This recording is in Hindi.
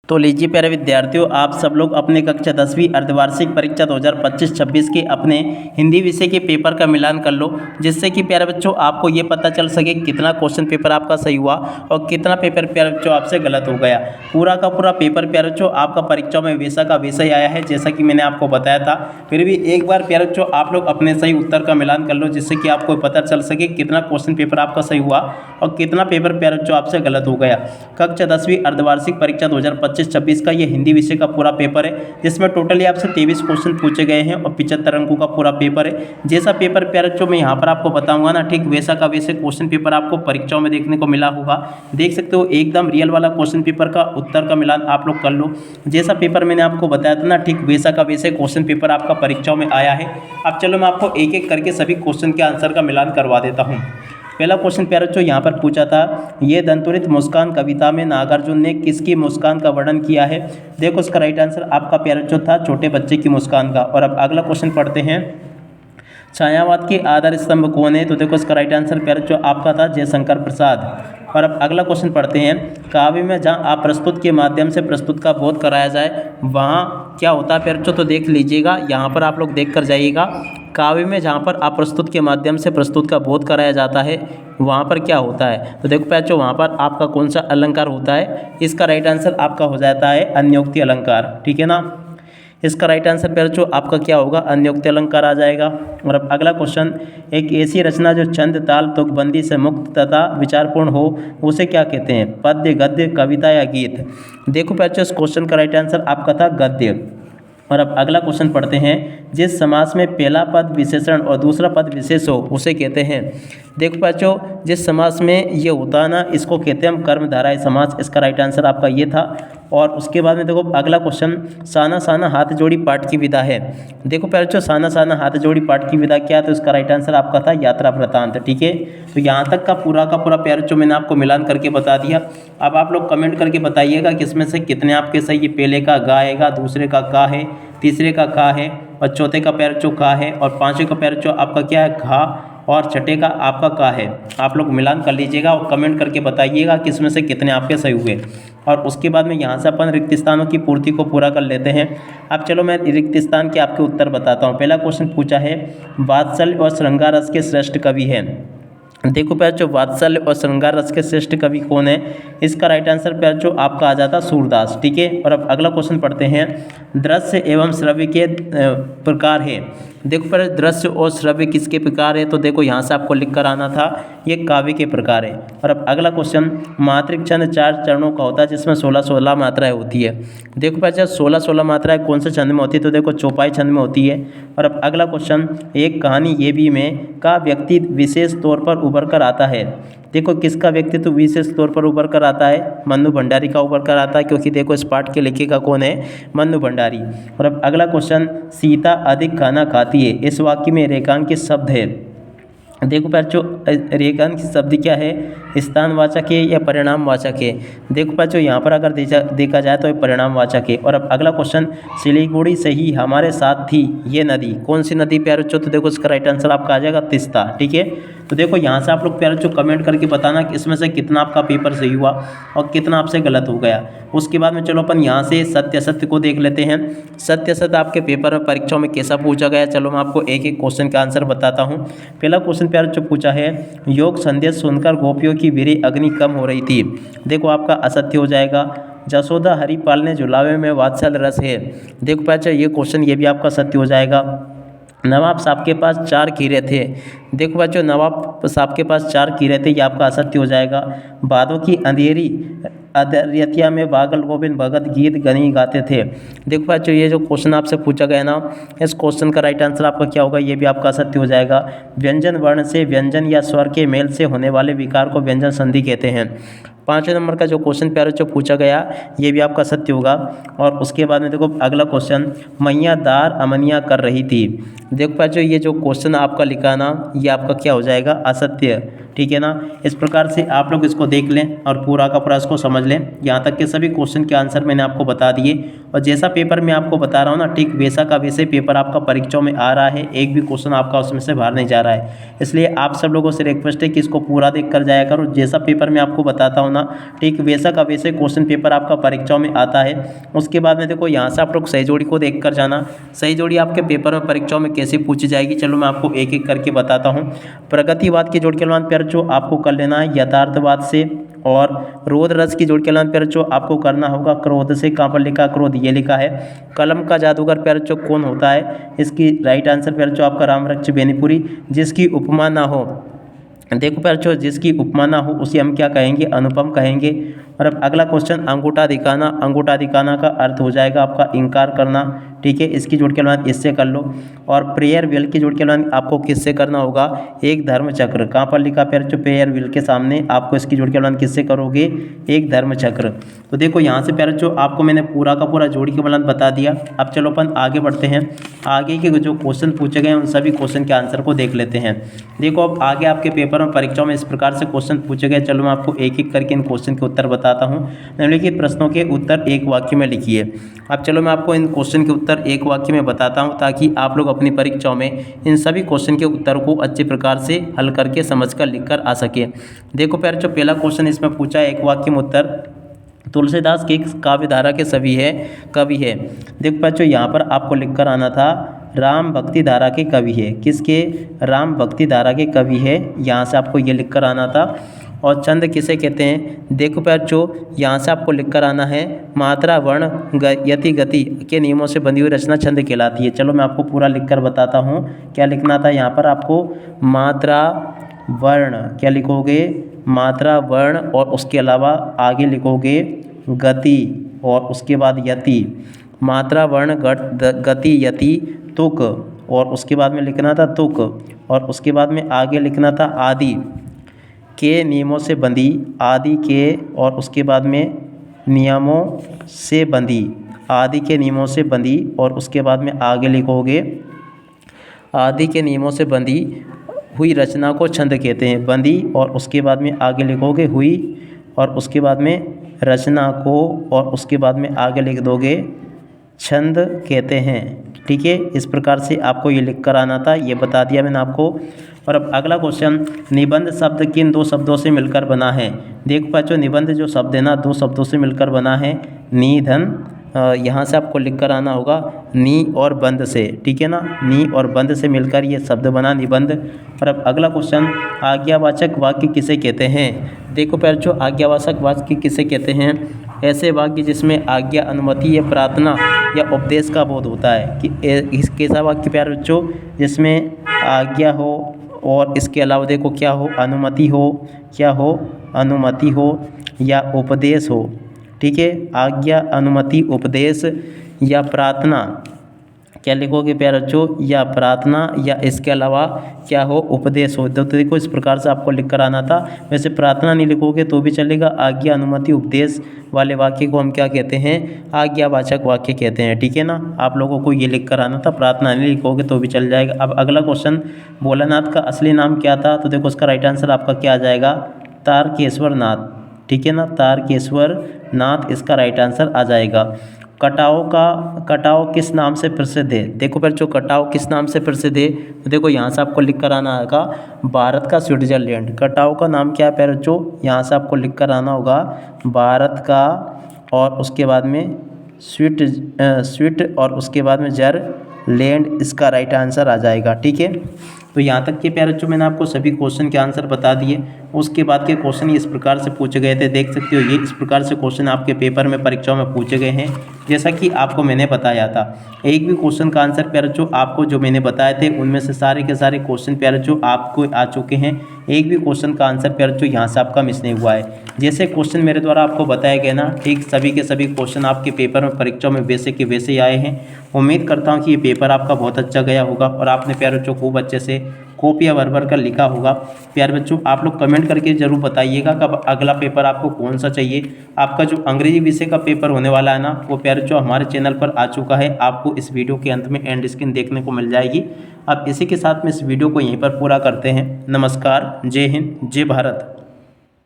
तो लीजिए प्यारे विद्यार्थियों, आप सब लोग अपने कक्षा 10वीं अर्धवार्षिक परीक्षा 2025-26 के अपने हिंदी विषय के पेपर का मिलान कर लो, जिससे कि प्यारे बच्चों आपको ये पता चल सके कितना क्वेश्चन पेपर आपका सही हुआ और कितना पेपर प्यारे बच्चों आपसे गलत हो गया। पूरा का पूरा पेपर प्यारे बच्चों आपका परीक्षा में वैसा का वैसा ही आया है जैसा कि मैंने आपको बताया था। फिर भी एक बार प्यारे बच्चों आप लोग अपने सही उत्तर का मिलान कर लो, जिससे कि आपको पता चल सके कितना क्वेश्चन पेपर आपका सही हुआ और कितना पेपर प्यारे बच्चों आपसे गलत हो गया। कक्षा 10वीं अर्धवार्षिक परीक्षा 2025-26 का ये हिंदी विषय का पूरा पेपर है, जिसमें टोटली आपसे 23 क्वेश्चन पूछे गए हैं और 75 अंकों का पूरा पेपर है। जैसा पेपर प्यारे बच्चों मैं यहाँ पर आपको बताऊंगा ना, ठीक वैसा का वैसे क्वेश्चन पेपर आपको परीक्षाओं में देखने को मिला होगा। देख सकते हो एकदम रियल वाला क्वेश्चन पेपर का उत्तर का मिलान आप लोग कर लो। जैसा पेपर मैंने आपको बताया था ना, ठीक वैसा का वैसे क्वेश्चन पेपर आपका परीक्षाओं में आया है। अब चलो मैं आपको एक एक करके सभी क्वेश्चन के आंसर का मिलान करवा देता हूँ। पहला क्वेश्चन प्यारे बच्चों यहाँ पर पूछा था, ये दंतुरित मुस्कान कविता में नागार्जुन ने किसकी मुस्कान का वर्णन किया है। देखो उसका राइट आंसर आपका प्यारे बच्चों था छोटे बच्चे की मुस्कान का। और अब अगला क्वेश्चन पढ़ते हैं, छायावाद के आधार स्तंभ कौन है। तो देखो इसका राइट आंसर प्यारे बच्चों आपका था जयशंकर प्रसाद। और अब अगला क्वेश्चन पढ़ते हैं, काव्य में जहाँ आप प्रस्तुत के माध्यम से प्रस्तुत का बोध कराया जाए वहाँ क्या होता है प्यारे बच्चों। तो देख लीजिएगा, यहाँ पर आप लोग देख कर जाइएगा, काव्य में जहाँ पर आप प्रस्तुत के माध्यम से प्रस्तुत का बोध कराया जाता है वहाँ पर क्या होता है। तो देखो प्यारे बच्चों वहाँ पर आपका कौन सा अलंकार होता है। इसका राइट आंसर आपका हो जाता है अन्योक्ति अलंकार, ठीक है ना। इसका राइट आंसर प्यारे बच्चों आपका क्या होगा, अन्योक्ति अलंकार आ जाएगा। और अब अगला क्वेश्चन, एक ऐसी रचना जो छंद ताल तुकबंदी से मुक्त तथा विचारपूर्ण हो उसे क्या कहते हैं, पद्य गद्य कविता या गीत। देखो प्यारे बच्चों इस क्वेश्चन का राइट आंसर आपका था गद्य। और अब अगला क्वेश्चन पढ़ते हैं, जिस समास में पहला पद विशेषण और दूसरा पद विशेष हो उसे कहते हैं। देखो बच्चों जिस समास में ये होता है ना, इसको कहते हैं हम कर्मधारय समास। इसका राइट आंसर आपका ये था। और उसके बाद में देखो अगला क्वेश्चन, साना साना हाथ जोड़ी पाठ की विधा है। देखो प्यारे बच्चों साना साना हाथ जोड़ी पाठ की विधा क्या है। तो इसका राइट आंसर आपका था यात्रा वृतांत, ठीक है। तो यहाँ तक का पूरा प्यारे बच्चों मैंने आपको मिलान करके बता दिया। अब आप लोग कमेंट करके बताइएगा कि इसमें से कितने आपके सही है। पहले का गा आएगा, दूसरे का का है, तीसरे का का है और चौथे का प्यारे बच्चों का है और पांचवें का प्यारे बच्चों आपका क्या है घा और छठे का आपका का है। आप लोग मिलान कर लीजिएगा और कमेंट करके बताइएगा कि इसमें से कितने आपके सही हुए। और उसके बाद में यहाँ से अपन रिक्त स्थानों की पूर्ति को पूरा कर लेते हैं। अब चलो मैं रिक्त स्थान के आपके उत्तर बताता हूँ। पहला क्वेश्चन पूछा है, वात्सल्य और श्रृंगार रस के श्रेष्ठ कवि हैं। देखो प्यारे बच्चों वात्सल्य और श्रृंगार रस के श्रेष्ठ कवि कौन है। इसका राइट आंसर प्यारे बच्चों आपका आ जाता सूरदास, ठीक है। और अब अगला क्वेश्चन पढ़ते हैं, दृश्य एवं श्रव्य के प्रकार है। देखो प्यारे दृश्य और श्रव्य किसके प्रकार है। तो देखो यहाँ से आपको लिख कर आना था, ये काव्य के प्रकार है। और अब अगला क्वेश्चन, मात्रिक छंद 4 चरणों का होता है जिसमें 16-16 मात्राएं होती है। देखो प्यारे 16-16 मात्राएं कौन से छंद में होती है। तो देखो चौपाई छंद में होती है। और अब अगला क्वेश्चन, एक कहानी ये भी में का व्यक्ति विशेष तौर पर उभर कर आता है। देखो किसका व्यक्तित्व विशेष तौर पर उभर कर आता है, मन्नू भंडारी का उभर कर आता है, क्योंकि देखो इस पाठ के लेखिका कौन है, मन्नू भंडारी। और अब अगला क्वेश्चन, सीता अधिक खाना खाती है, इस वाक्य में रेखांकित शब्द है। देखो बच्चों रेखांकित शब्द क्या है, स्थानवाचक है या परिणामवाचक है। देखो बच्चों यहाँ पर अगर देखा जाए तो ये परिणामवाचक है। और अब अगला क्वेश्चन, सिलीगुड़ी से ही हमारे साथ थी ये नदी, कौन सी नदी प्यारे बच्चों। तो देखो इसका राइट आंसर आपका आ जाएगा तीस्ता, ठीक है। तो देखो यहाँ से आप लोग प्यारे बच्चों कमेंट करके बताना कि इसमें से कितना आपका पेपर सही हुआ और कितना आपसे गलत हो गया। उसके बाद में चलो अपन यहाँ से सत्य असत्य को देख लेते हैं। सत्य असत्य आपके पेपर में परीक्षाओं में कैसा पूछा गया, चलो मैं आपको एक एक क्वेश्चन का आंसर बताता हूँ। पहला क्वेश्चन प्यारे बच्चों पूछा है, योग संदेश सुनकर गोपियों की वीरी अग्नि कम हो रही थी। देखो आपका असत्य हो जाएगा। जसोदा हरि पालने झुलावे में वात्सल रस है। देखो बच्चों ये क्वेश्चन ये भी आपका सत्य हो जाएगा। नवाब साहब के पास 4 कीरे थे। देखो बच्चों नवाब साहब के पास 4 कीरे थे, ये आपका असत्य हो जाएगा। बादों की अंधेरी अदरियतिया में बागल गोविंद भगत गीत गनी गाते थे। देखो बच्चों ये जो क्वेश्चन आपसे पूछा गया ना, इस क्वेश्चन का राइट आंसर आपका क्या होगा, ये भी आपका असत्य हो जाएगा। व्यंजन वर्ण से व्यंजन या स्वर के मेल से होने वाले विकार को व्यंजन संधि कहते हैं। 5वें नंबर का जो क्वेश्चन प्यारे बच्चों पूछा गया ये भी आपका सत्य होगा। और उसके बाद में देखो अगला क्वेश्चन, मैया दार अमनिया कर रही थी। देखो बच्चों ये जो क्वेश्चन आपका लिखा ना, ये आपका क्या हो जाएगा, असत्य। ठीक है ना। इस प्रकार से आप लोग इसको देख लें और पूरा का पूरा इसको समझ लें। यहाँ तक के सभी क्वेश्चन के आंसर मैंने आपको बता दिए और जैसा पेपर मैं आपको बता रहा हूँ ना, ठीक वैसा का वैसे पेपर आपका परीक्षाओं में आ रहा है। एक भी क्वेश्चन आपका उसमें से बाहर नहीं जा रहा है। इसलिए आप सब लोगों से रिक्वेस्ट है कि इसको पूरा देख कर जाया करो। जैसा पेपर मैं आपको बताता हूँ ना, ठीक वैसा का वैसे क्वेश्चन पेपर आपका परीक्षाओं में आता है। उसके बाद में देखो यहाँ से आप लोग सही जोड़ी को देख कर जाना। सही जोड़ी आपके पेपर में परीक्षाओं में कैसे पूछी जाएगी, चलो मैं आपको एक एक करके बताता हूँ। प्रगतिवाद की जोड़ के अलमान पेयर जो आपको कर लेना है यथार्थवाद से, और रोध रस की जोड़ के अलमान पेयर जो आपको करना होगा क्रोध से। कहाँ पर लिखा क्रोध, ये लिखा है। कलम का जादूगर पेयर जो कौन होता है, इसकी राइट आंसर पेयर जो आपका रामरक्ष बेनीपुरी। जिसकी उपमा ना हो, देखो प्यार जो जिसकी उपमा ना हो उसे हम क्या कहेंगे, अनुपम कहेंगे। और अब अगला क्वेश्चन, अंगूठा दिखाना। अंगूठा दिखाना का अर्थ हो जाएगा आपका इनकार करना, ठीक है। इसकी जोड़ के अलमान इससे कर लो। और प्रेयर व्हील की जोड़ के अलमान आपको किससे करना होगा, एक धर्म चक्र। कहाँ पर लिखा प्यार जो प्रेयर व्हील के सामने आपको इसकी जोड़ के अलमान किससे करोगे, एक धर्म चक्र। तो देखो यहाँ से प्यार जो आपको मैंने पूरा का पूरा जोड़ी के अलमान बता दिया। अब चलो अपन आगे बढ़ते हैं। आगे के जो क्वेश्चन पूछे गए उन सभी क्वेश्चन के आंसर को देख लेते हैं। देखो अब आगे आपके पेपर में परीक्षाओं में इस प्रकार से क्वेश्चन पूछे गए। चलो मैं आपको एक एक करके इन क्वेश्चन के उत्तर बताता हूँ। निम्नलिखित प्रश्नों के उत्तर एक वाक्य में लिखिए। अब चलो मैं आपको इन क्वेश्चन के उत्तर एक वाक्य में बताता हूँ ताकि आप लोग अपनी परीक्षाओं में इन सभी क्वेश्चन के उत्तर को अच्छे प्रकार से हल करके समझकर लिखकर आ सके। देखो प्यार जो पहला क्वेश्चन इसमें पूछा है एक वाक्य में उत्तर, तुलसीदास की काव्य धारा के सभी है कवि है। देखो बच्चों यहाँ पर आपको लिखकर आना था राम भक्ति धारा के कवि है। किसके, राम भक्ति धारा के कवि है, यहाँ से आपको ये लिखकर आना था। और छंद किसे कहते हैं, देखो बच्चों यहाँ से आपको लिखकर आना है मात्रा वर्ण यति गति के नियमों से बंधी हुई रचना छंद कहलाती है। चलो मैं आपको पूरा लिखकर बताता हूँ। क्या लिखना था यहाँ पर आपको, मात्रा वर्ण, क्या लिखोगे, मात्रा वर्ण, और उसके अलावा आगे लिखोगे गति, और उसके बाद यति। मात्रा वर्ण गति यति तुक, और उसके बाद में लिखना था तुक, और उसके बाद में आगे लिखना था आदि के नियमों से बंधी, आदि के, और उसके बाद में नियमों से बंधी, आदि के नियमों से बंधी, और उसके बाद में आगे लिखोगे आदि के नियमों से बंधी हुई रचना को छंद कहते हैं। बंधी, और उसके बाद में आगे लिखोगे हुई, और उसके बाद में रचना को, और उसके बाद में आगे लिख दोगे छंद कहते हैं, ठीक है। इस प्रकार से आपको ये लिख कर आना था, ये बता दिया मैंने आपको। और अब अगला क्वेश्चन, निबंध शब्द किन दो शब्दों से मिलकर बना है। देख बच्चों निबंध जो शब्द है ना, दो शब्दों से मिलकर बना है, नी धन, यहाँ से आपको लिख कर आना होगा नी और बंद से, ठीक है ना। नी और बंद से मिलकर ये शब्द बना निबंध। और अब अगला क्वेश्चन, आज्ञावाचक वाक्य किसे कहते हैं। देखो प्यार जो आज्ञावाचक वाक्य किसे कहते हैं, ऐसे वाक्य जिसमें आज्ञा, अनुमति या प्रार्थना या उपदेश का बोध होता है। कि कैसा वाक्य प्यार बच्चों, जिसमें आज्ञा हो और इसके अलावा देखो क्या हो, अनुमति हो, क्या हो, अनुमति हो या उपदेश हो, ठीक है। आज्ञा, अनुमति, उपदेश या प्रार्थना, क्या लिखोगे प्यारे बच्चों, या प्रार्थना या इसके अलावा क्या हो, उपदेश हो। तो देखो इस प्रकार से आपको लिख कर आना था। वैसे प्रार्थना नहीं लिखोगे तो भी चलेगा। आज्ञा, अनुमति, उपदेश वाले वाक्य को हम क्या कहते हैं, आज्ञावाचक वाक्य कहते हैं, ठीक है ना। आप लोगों को ये लिख कर आना था, प्रार्थना नहीं लिखोगे तो भी चल जाएगा। अब अगला क्वेश्चन, भोलानाथ का असली नाम क्या था। तो देखो उसका राइट आंसर आपका क्या आ जाएगा, तारकेश्वर नाथ, ठीक है ना। तारकेश्वर नाथ इसका राइट आंसर आ जाएगा। कटाव किस नाम से प्रसिद्ध है। देखो फिर जो कटाव किस नाम से प्रसिद्ध है, तो देखो यहाँ से आपको लिख कर आना होगा भारत का स्विट्जरलैंड। कटाव का नाम क्या है प्यारे बच्चों, यहाँ से आपको लिख कर आना होगा भारत का, और उसके बाद में स्विट और उसके बाद में लैंड, इसका राइट आंसर आ जाएगा, ठीक है। तो यहाँ तक के प्यारे बच्चों मैंने आपको सभी क्वेश्चन के आंसर बता दिए। उसके बाद के क्वेश्चन इस प्रकार से पूछे गए थे, देख सकते हो ये इस प्रकार से क्वेश्चन आपके पेपर में परीक्षाओं में पूछे गए हैं, जैसा कि आपको मैंने बताया था। एक भी क्वेश्चन का आंसर प्यारे बच्चों आपको जो मैंने बताए थे उनमें से सारे के सारे क्वेश्चन प्यारे बच्चों आपको आ चुके हैं। एक भी क्वेश्चन का आंसर प्यारे बच्चों यहाँ से आपका मिस नहीं हुआ है। जैसे क्वेश्चन मेरे द्वारा आपको बताए गए ना, ठीक सभी के सभी क्वेश्चन आपके पेपर में परीक्षाओं में वैसे के वैसे ही आए हैं। उम्मीद करता हूँ कि ये पेपर आपका बहुत अच्छा गया होगा और आपने प्यारे बच्चों खूब अच्छे से कॉपियाँ भर कर लिखा होगा। प्यारे बच्चों आप लोग कमेंट करके ज़रूर बताइएगा कब अगला पेपर आपको कौन सा चाहिए। आपका जो अंग्रेजी विषय का पेपर होने वाला है ना, वो प्यारे बच्चों हमारे चैनल पर आ चुका है। आपको इस वीडियो के अंत में एंड स्क्रीन देखने को मिल जाएगी। अब इसी के साथ में इस वीडियो को यहीं पर पूरा करते हैं। नमस्कार, जय हिंद, जय भारत।